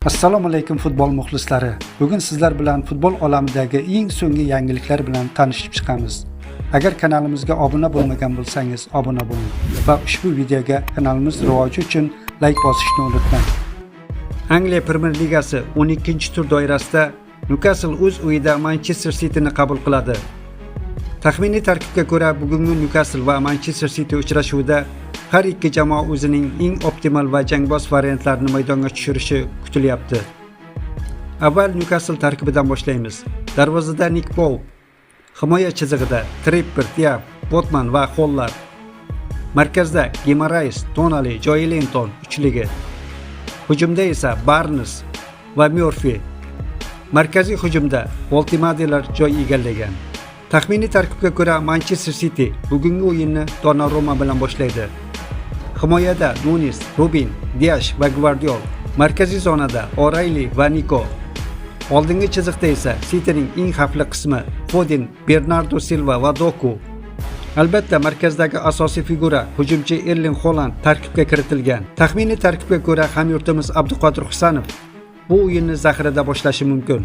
Assalomu alaykum futbol muxlislari. Bugun sizlar bilan futbol olamidagi eng so'nggi yangiliklar bilan tanishib chiqamiz. Agar kanalimizga obuna bo'lmagan bo'lsangiz, obuna bo'ling va ushbu videoga kanalimiz rivoji uchun like bosishni unutmang. Angliya Premier Ligasi 12-tur doirasida Newcastle o'z uyida Manchester Cityni qabul qiladi. Taxminiy tarkibga ko'ra, bugungi Newcastle va Manchester City uchrashuvida har ikki jamoa o'zining eng optimal va jangboz variantlarini maydonga tushirishi kutilyapti. Avval Newcastle tarkibidan boshlaymiz. Darvozada Nick Pope, himoya chizig'ida Trippier, Diab, Botman va Hollar. Markazda Gimarais, Tonali, Joelinton uchligi. Hujumda esa Barnes va Murphy. Markaziy hujumda Baltimore'lar joy egallagan. Taxminiy tarkibga ko'ra Manchester City bugungi o'yinni Donnarumma bilan boshlaydi. Himoyada Nunes, Rubin, Dias va Gvardiol. Markaziy zonada O'Reilly va Nico. Oldingi chiziqda esa Cityning eng xavfli qismi Foden, Bernardo Silva va Doku. Albatta, markazdagi asosiy figura hujumchi Erling Haaland tarkibga kiritilgan. Taxminiy tarkibga ko'ra hamyurtimiz Abduqodir Husanov bu o'yinni zaxirada boshlashi mumkin.